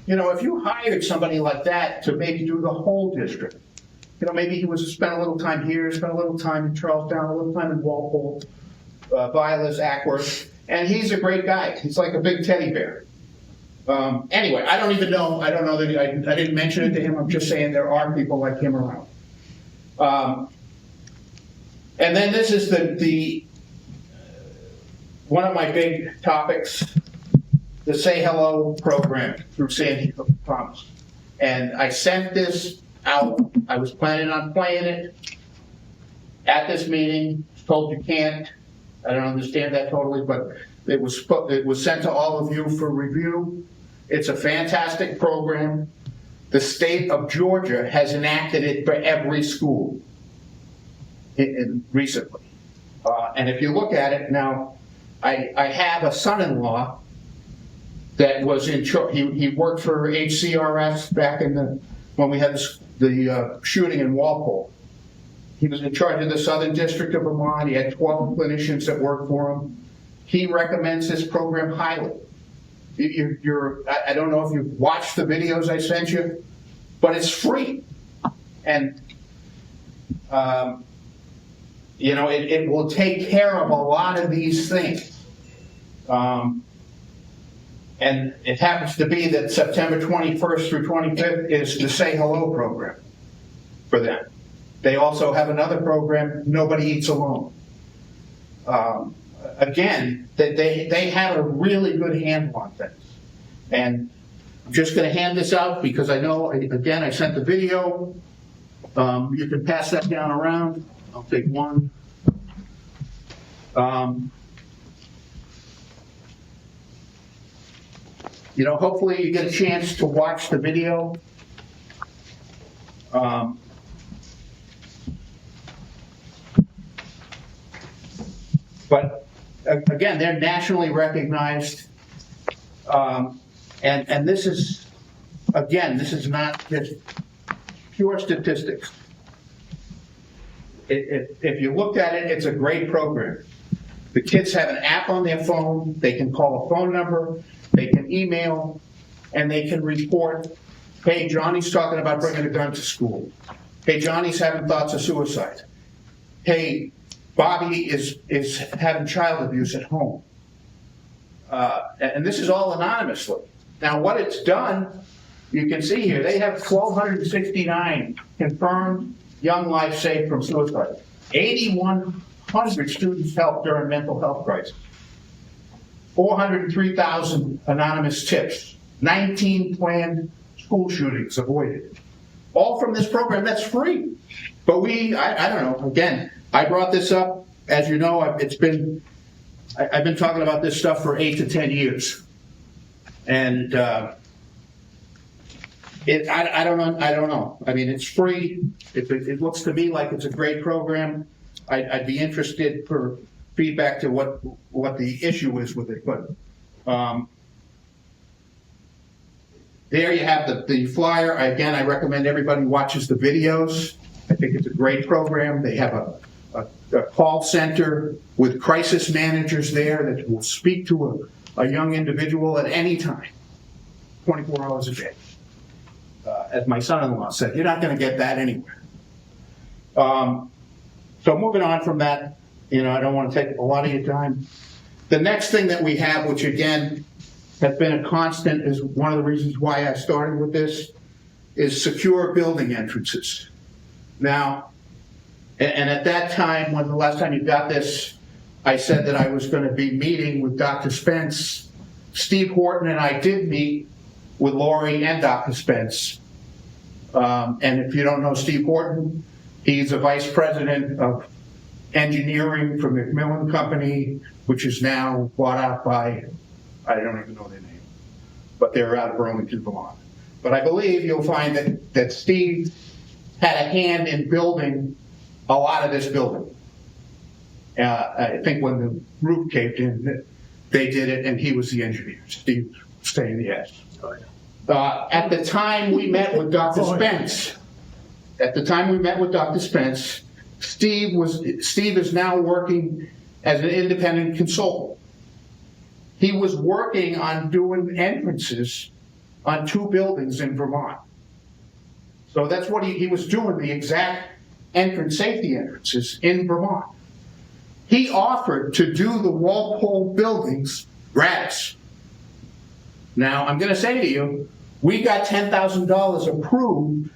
If you hired somebody like that to maybe do the whole district, maybe he spent a little time here, spent a little time in Charlestown, a little time in Walpole, Vilas, Ackworth, and he's a great guy. He's like a big teddy bear. Anyway, I don't know that I didn't mention it to him. I'm just saying there are people like him around. And then this is the one of my big topics, the Say Hello program through Sandy Thomas. And I sent this out. I was planning on playing it at this meeting. Told you can't. I don't understand that totally, but it was sent to all of you for review. It's a fantastic program. The state of Georgia has enacted it for every school recently. And if you look at it now, I have a son-in-law that was in charge. He worked for HCRS back when we had the shooting in Walpole. He was in charge of the Southern District of Vermont. He had 12 clinicians that worked for him. He recommends this program highly. I don't know if you've watched the videos I sent you, but it's free. And, it will take care of a lot of these things. And it happens to be that September 21st through 25th is the Say Hello program for them. They also have another program, Nobody Eats Alone. Again, they have a really good handle on things. And I'm just going to hand this out because I know, again, I sent the video. You can pass that down around. I'll take one. Hopefully you get a chance to watch the video. But again, they're nationally recognized. And this is again, this is not just pure statistics. If you looked at it, it's a great program. The kids have an app on their phone. They can call a phone number, they can email, and they can report, hey, Johnny's talking about bringing a gun to school. Hey, Johnny's having thoughts of suicide. Hey, Bobby is having child abuse at home. And this is all anonymously. Now, what it's done, you can see here, they have 1,269 confirmed young lives saved from suicide. 8,100 students helped during mental health crisis. 403,000 anonymous tips. 19 planned school shootings avoided. All from this program that's free. But I don't know, again, I brought this up, as you know, I've been talking about this stuff for 8 to 10 years. And I don't know. I mean, it's free. It looks to me like it's a great program. I'd be interested for feedback to what the issue is with it. But there you have the flyer. Again, I recommend everybody watches the videos. I think it's a great program. They have a call center with crisis managers there that will speak to a young individual at any time, 24 hours a day. As my son-in-law said, you're not going to get that anywhere. So moving on from that, I don't want to take a lot of your time. The next thing that we have, which again has been a constant, is one of the reasons why I started with this, is secure building entrances. Now, and at that time, when the last time you got this, I said that I was going to be meeting with Dr. Spence. Steve Horton and I did meet with Lori and Dr. Spence. And if you don't know Steve Horton, he's a vice president of engineering for McMillan Company, which is now bought out by, I don't even know their name, but they're out of Burlington, Vermont. But I believe you'll find that Steve had a hand in building a lot of this building. I think when the roof caved in, they did it, and he was the engineer. Steve was saying yes. At the time we met with Dr. Spence, Steve is now working as an independent consultant. He was working on doing entrances on 2 buildings in Vermont. So that's what he was doing, the exact safety entrances in Vermont. He offered to do the Walpole buildings gratis. Now, I'm going to say to you, we got $10,000 approved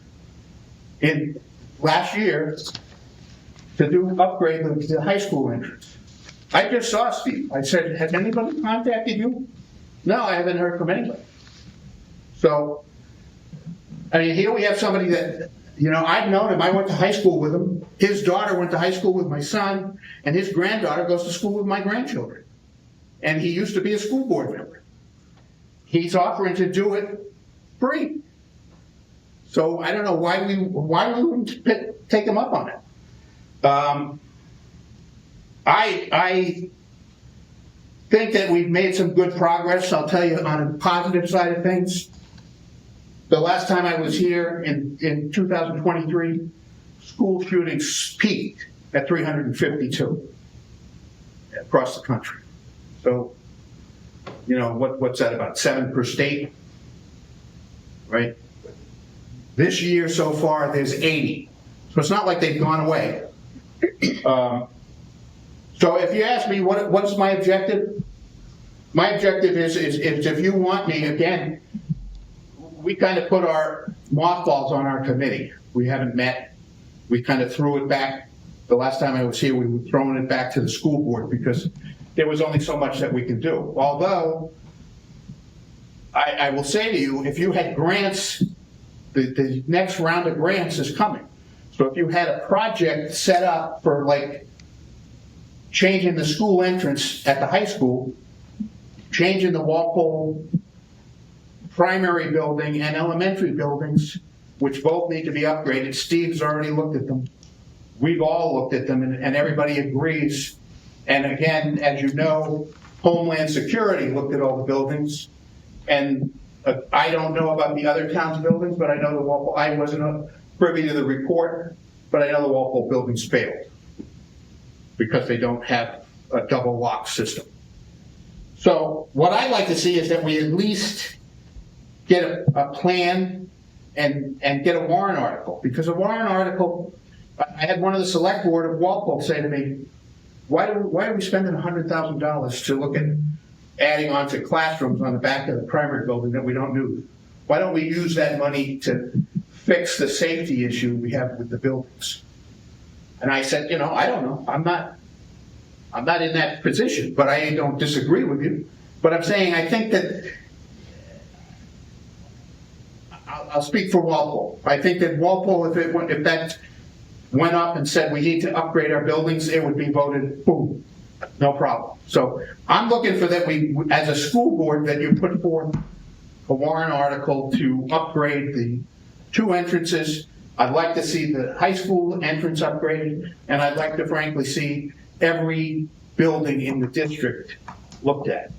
in last year to upgrade the high school entrance. I just saw Steve. I said, has anybody contacted you? No, I haven't heard from anybody. So, I mean, here we have somebody that, I've known him. I went to high school with him. His daughter went to high school with my son, and his granddaughter goes to school with my grandchildren. And he used to be a school board member. He's offering to do it free. So I don't know why we wouldn't take him up on it. I think that we've made some good progress. I'll tell you on a positive side of things. The last time I was here in 2023, school shootings peaked at 352 across the country. So, what's that, about 7 per state? Right? This year so far, there's 80. So it's not like they've gone away. So if you ask me what's my objective? My objective is if you want me, again, we kind of put our mothballs on our committee. We haven't met. We kind of threw it back. The last time I was here, we were throwing it back to the school board because there was only so much that we could do. Although, I will say to you, if you had grants, the next round of grants is coming. So if you had a project set up for like changing the school entrance at the high school, changing the Walpole primary building and elementary buildings, which both need to be upgraded. Steve's already looked at them. We've all looked at them, and everybody agrees. And again, as you know, Homeland Security looked at all the buildings, and I don't know about the other towns' buildings, but I know the Walpole, I wasn't privy to the report, but I know the Walpole buildings failed because they don't have a double lock system. So what I'd like to see is that we at least get a plan and get a warrant article, because a warrant article, I had one of the select board of Walpole say to me, why are we spending $100,000 to look at adding on to classrooms on the back of the primary building that we don't use? Why don't we use that money to fix the safety issue we have with the buildings? And I said, I don't know. I'm not in that position, but I don't disagree with you. But I'm saying I think that I'll speak for Walpole. I think that Walpole, if that went up and said we need to upgrade our buildings, it would be voted boom, no problem. So I'm looking for that we, as a school board, that you put forth a warrant article to upgrade the 2 entrances. I'd like to see the high school entrance upgraded, and I'd like to frankly see every building in the district looked at.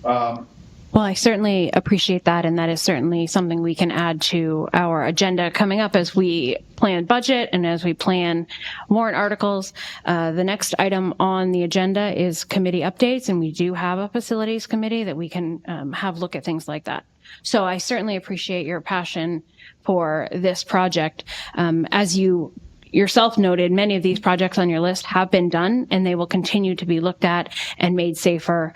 Well, I certainly appreciate that, and that is certainly something we can add to our agenda coming up as we plan budget and as we plan warrant articles. The next item on the agenda is committee updates, and we do have a facilities committee that we can have look at things like that. So I certainly appreciate your passion for this project. As you yourself noted, many of these projects on your list have been done, and they will continue to be looked at and made safer.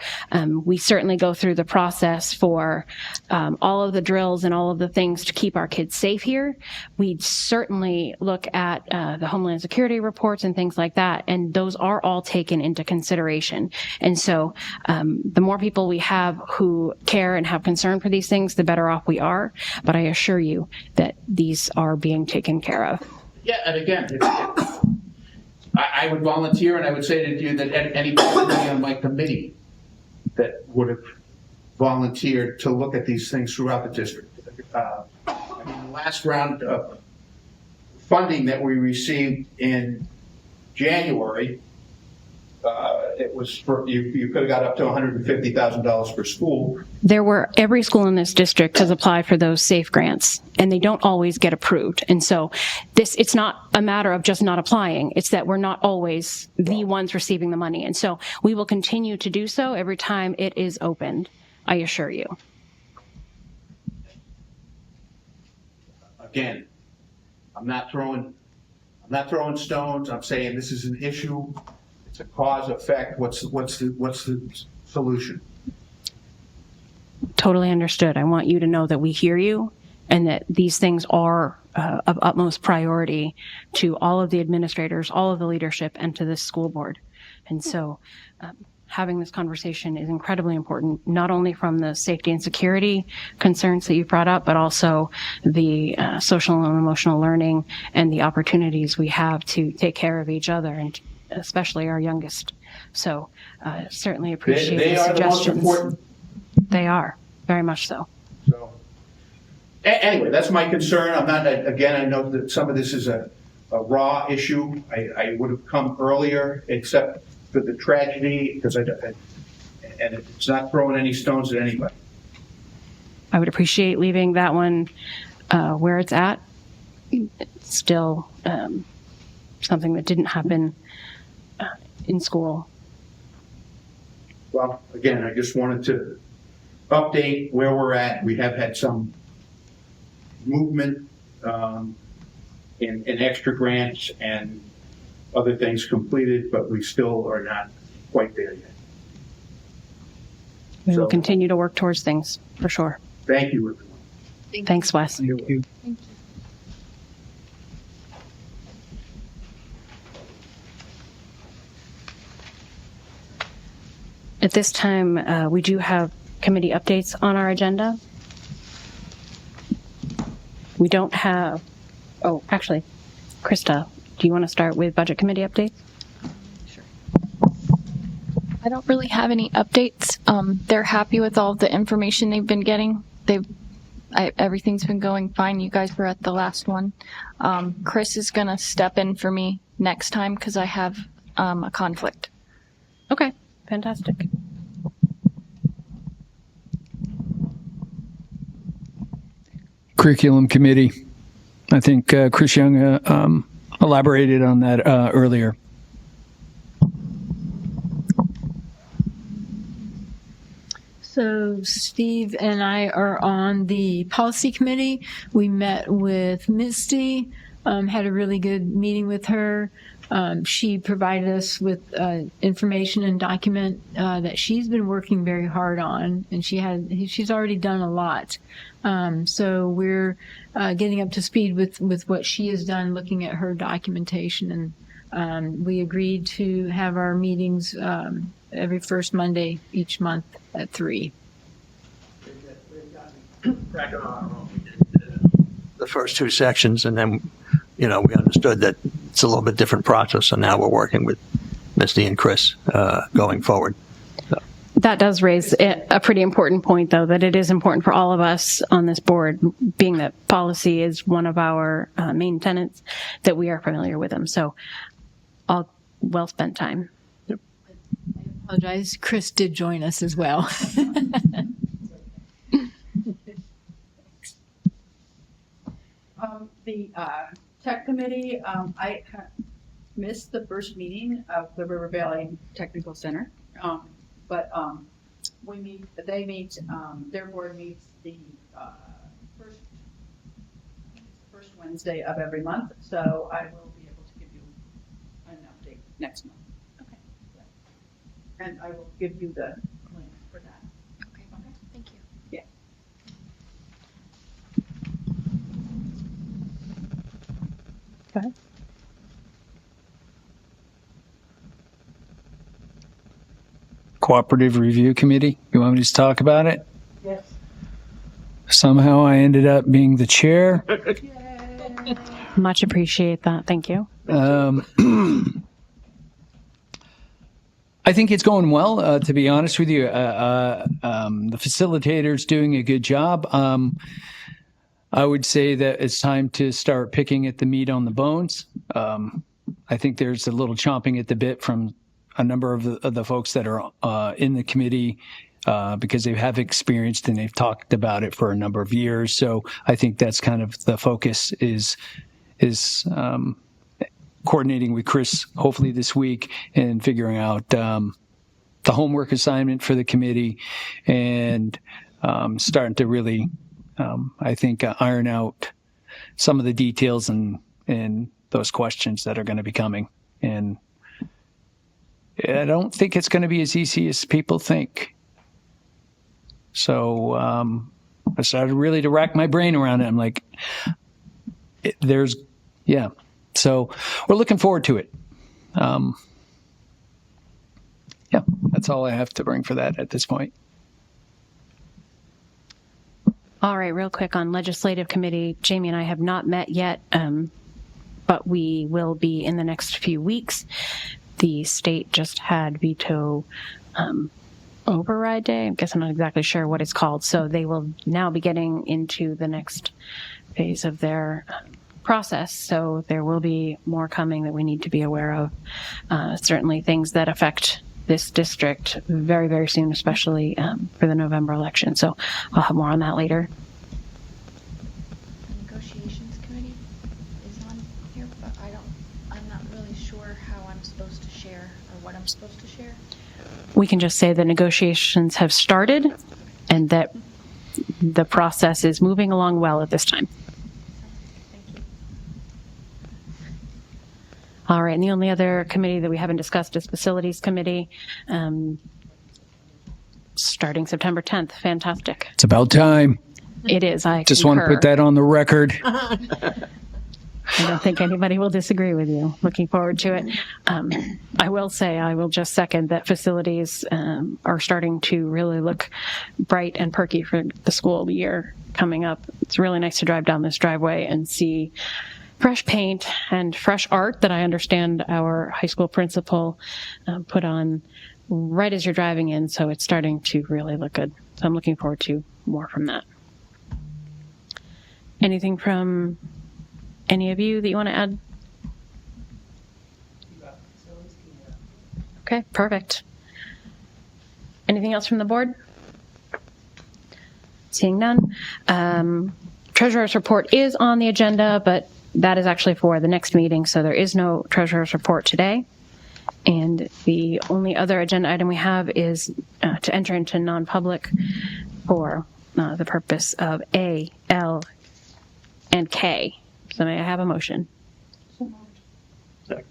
We certainly go through the process for all of the drills and all of the things to keep our kids safe here. We certainly look at the Homeland Security reports and things like that, and those are all taken into consideration. And so the more people we have who care and have concern for these things, the better off we are. But I assure you that these are being taken care of. Yeah, and again, I would volunteer, and I would say to you that anybody on my committee that would have volunteered to look at these things throughout the district. The last round of funding that we received in January, it was for, you could have got up to $150,000 per school. Every school in this district has applied for those SAFE grants, and they don't always get approved. And so it's not a matter of just not applying. It's that we're not always the ones receiving the money. And so we will continue to do so every time it is opened, I assure you. Again, I'm not throwing stones. I'm saying this is an issue. It's a cause effect. What's the solution? Totally understood. I want you to know that we hear you and that these things are of utmost priority to all of the administrators, all of the leadership, and to this school board. And so having this conversation is incredibly important, not only from the safety and security concerns that you brought up, but also the social and emotional learning and the opportunities we have to take care of each other, and especially our youngest. So certainly appreciate They the are suggestions. the most important. They are, very much so. So, anyway, that's my concern. I'm not, again, I know that some of this is a raw issue. I would have come earlier, except for the tragedy, because and it's not throwing any stones at anybody. I would appreciate leaving that one where it's at. It's still something that didn't happen in school. Well, again, I just wanted to update where we're at. We have had some movement in extra grants and other things completed, but we still are not quite there yet. We will So- continue to work towards things, for sure. Thank you, everyone. Thanks, Wes. Thank you. At this time, we do have committee updates on our agenda. We don't have, oh, actually, Krista, do you want to start with budget committee updates? I don't really have any updates. They're happy with all the information they've been getting. Everything's been going fine. You guys were at the last one. Chris is going to step in for me next time because I have a conflict. Okay, fantastic. curriculum committee. I think Chris Young elaborated on that earlier. So Steve and I are on the policy committee. We met with Misty, had a really good meeting with her. She provided us with information and document that she's been working very hard on, and she's already done a lot. So we're getting up to speed with what she has done, looking at her documentation, and we agreed to have our meetings every first Monday each month at 3. The first 2 sections, and then, we understood that it's a little bit different process, so now we're working with Misty and Chris going forward. That does raise a pretty important point, though, that it is important for all of us on this board, being that policy is one of our main tenets, that we are familiar with them. So all well spent time. Apologize. Chris did join us as well. The tech committee, I missed the first meeting of the River Valley Technical Center, but they meet, their board meets the first Wednesday of every month, so I will be able to give you an update next month. Okay. And I will give you the link for that. Okay. Thank you. Yeah. Go ahead. Cooperative Review Committee. You want me to just talk about it? Yes. Somehow I ended up being the chair. Much appreciate that. Thank you. I think it's going well, to be honest with you. The facilitator's doing a good job. I would say that it's time to start picking at the meat on the bones. I think there's a little chomping at the bit from a number of the folks that are in the committee because they have experienced and they've talked about it for a number of years. So I think that's kind of the focus is coordinating with Chris, hopefully this week, and figuring out the homework assignment for the committee and starting to really, I think, iron out some of the details and those questions that are going to be coming. And I don't think it's going to be as easy as people think. So I started really to rack my brain around it. I'm like, yeah. So we're looking forward to it. Yeah, that's all I have to bring for that at this point. All right, real quick on legislative committee, Jamie and I have not met yet, but we will be in the next few weeks. The state just had veto override day. I guess I'm not exactly sure what it's called. So they will now be getting into the next phase of their process. So there will be more coming that we need to be aware of. Certainly things that affect this district very, very soon, especially for the November election. So I'll have more on that later. The negotiations committee is on here, but I'm not really sure how I'm supposed to share or what I'm supposed to share. We can just say the negotiations have started and that the process is moving along well at this time. Thank you. All right, and the only other committee that we haven't discussed is Facilities Committee, starting September 10th. Fantastic. It's about time. It is. I Just concur. want to put that on the record. I don't think anybody will disagree with you. Looking forward to it. I will say, I will just second that facilities are starting to really look bright and perky for the school year coming up. It's really nice to drive down this driveway and see fresh paint and fresh art that I understand our high school principal put on right as you're driving in. So it's starting to really look good. So I'm looking forward to more from that. Anything from any of you that you want to add? Okay, perfect. Anything else from the board? Seeing none. treasurer's report is on the agenda, but that is actually for the next meeting, so there is no treasurer's report today. And the only other agenda item we have is to enter into non-public for the purpose of A, L, and K. So may I have a motion? Second.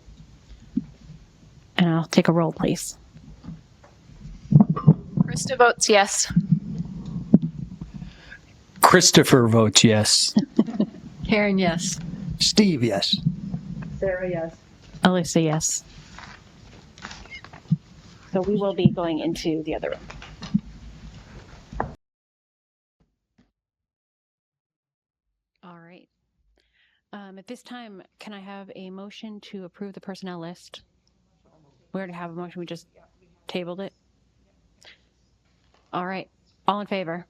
And I'll take a roll, please. Krista votes yes. Christopher votes yes. Karen, yes. Steve, yes. Sarah, yes. Alyssa, yes. So we will be going into the other room. All right. At this time, can I have a motion to approve the personnel list? We already have a motion. We just tabled it. All right. All in favor?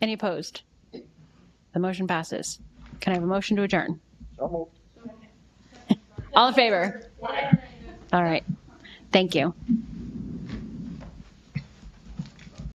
Any opposed? The motion passes. Can I have a motion to adjourn? All in favor? All right. Thank you.